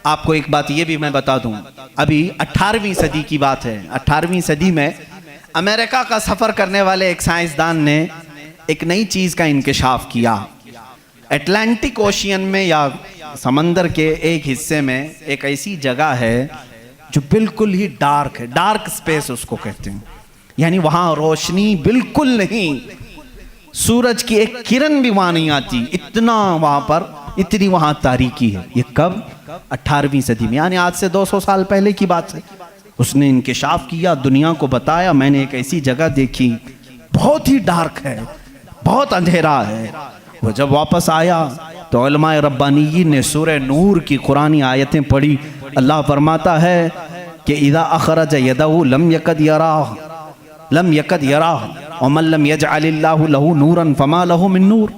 आपको एक बात ये भी मैं बता दूं, अभी 18वीं सदी की बात है। 18वीं सदी में अमेरिका का सफ़र करने वाले एक साइंसदान ने एक नई चीज़ का इंकशाफ किया। अटलांटिक ओशियन में या समंदर के एक हिस्से में एक ऐसी जगह है जो बिल्कुल ही डार्क है, डार्क स्पेस उसको कहते हैं, यानी वहाँ रोशनी बिल्कुल नहीं, सूरज की एक किरण भी वहाँ नहीं आती, इतना वहाँ पर, इतनी वहाँ तारीकी है। ये कब? 18वीं सदी में, यानी आज से 200 साल पहले की बात है। उसने इंकशाफ किया, दुनिया को बताया, मैंने एक ऐसी जगह देखी, बहुत ही डार्क है, बहुत अंधेरा है। वो जब वापस आया तो उलमाए रब्बानी ने सूरह नूर की कुरानी आयतें पढ़ी। अल्लाह फरमाता है कि इज़ा अखरज यदहु लम यकद यराह वमन लम यजअलिल्लाहु लहू नूरन फमा लहू मिन नूर।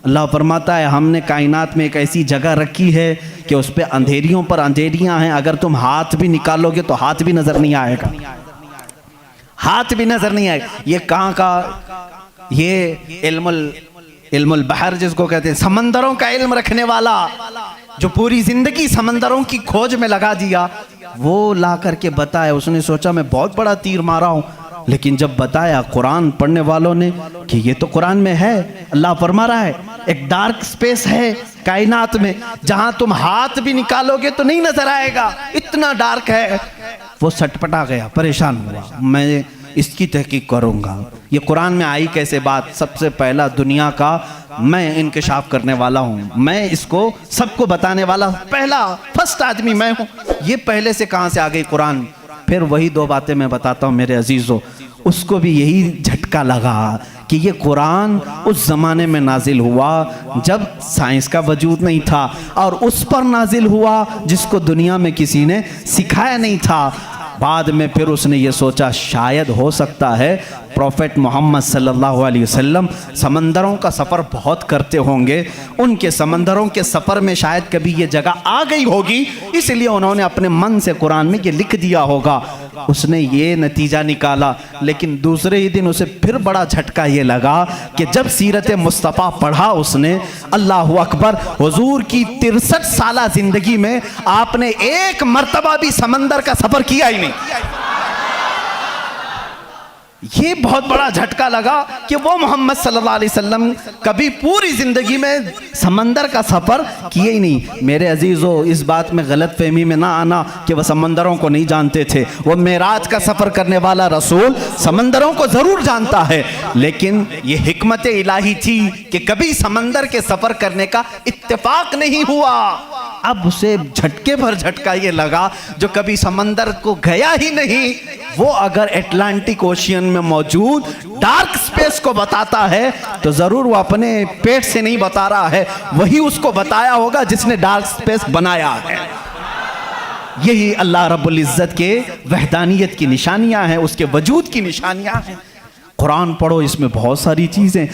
अल्लाह फरमाता है हमने कायनात में एक ऐसी जगह रखी है कि उस पर अंधेरियों पर अंधेरियां हैं, अगर तुम हाथ भी निकालोगे तो हाथ भी नजर नहीं आएगा, हाथ भी नजर नहीं आएगा। ये कहाँ का? ये इल्मुल बहर जिसको कहते हैं, समंदरों का इल्म रखने वाला, जो पूरी जिंदगी समंदरों की खोज में लगा दिया, वो ला करके बताया। उसने सोचा मैं बहुत बड़ा तीर मारा हूं, लेकिन जब बताया कुरान पढ़ने वालों ने कि ये तो कुरान में है, अल्लाह फरमा रहा है एक डार्क स्पेस है कायनात में जहां तुम हाथ भी निकालोगे तो नहीं नजर आएगा, इतना डार्क है। वो सटपटा गया, परेशान हुआ, मैं इसकी तहकीक करूंगा। ये कुरान में आई कैसे बात? सबसे पहला दुनिया का मैं इंकशाफ करने वाला हूँ, मैं इसको सबको बताने वाला पहला फर्स्ट आदमी मैं हूँ। ये पहले से कहाँ से आ गई कुरान? फिर वही दो बातें मैं बताता हूँ मेरे अजीज़ों। उसको भी यही झटका लगा कि ये कुरान उस ज़माने में नाजिल हुआ जब साइंस का वजूद नहीं था, और उस पर नाजिल हुआ जिसको दुनिया में किसी ने सिखाया नहीं था। बाद में फिर उसने ये सोचा शायद हो सकता है प्रॉफेट मोहम्मद सल्लल्लाहु अलैहि वसल्लम समंदरों का सफ़र बहुत करते होंगे, उनके समंदरों के सफ़र में शायद कभी ये जगह आ गई होगी, इसलिए उन्होंने अपने मन से कुरान में ये लिख दिया होगा। उसने ये नतीजा निकाला। लेकिन दूसरे ही दिन उसे फिर बड़ा झटका ये लगा कि जब सीरत मुस्तफ़ा पढ़ा उसने, अल्लाह अकबर, हुजूर की 63 साला ज़िंदगी में आपने एक मर्तबा भी समंदर का सफ़र किया ही नहीं। ये बहुत बड़ा झटका लगा कि वो मोहम्मद सल्लल्लाहु अलैहि वसल्लम कभी पूरी ज़िंदगी में समंदर का सफ़र किए ही नहीं। मेरे अजीज़ों, इस बात में गलत फहमी में ना आना कि वह समंदरों को नहीं जानते थे। वो मेराज का सफ़र करने वाला रसूल समंदरों को ज़रूर जानता है, लेकिन ये हिकमत इलाही थी कि कभी समंदर के सफ़र करने का इत्तेफाक नहीं हुआ। अब उसे झटके भर झटका ये लगा जो कभी समंदर को गया ही नहीं, वो अगर अटलांटिक ओशियन में मौजूद डार्क स्पेस को बताता है तो जरूर वो अपने पेट से नहीं बता रहा है, वही उसको बताया होगा जिसने डार्क स्पेस बनाया है। यही अल्लाह रब्बुल इज्जत के वहदानियत की निशानियां हैं, उसके वजूद की निशानियां हैं। कुरान पढ़ो, इसमें बहुत सारी चीजें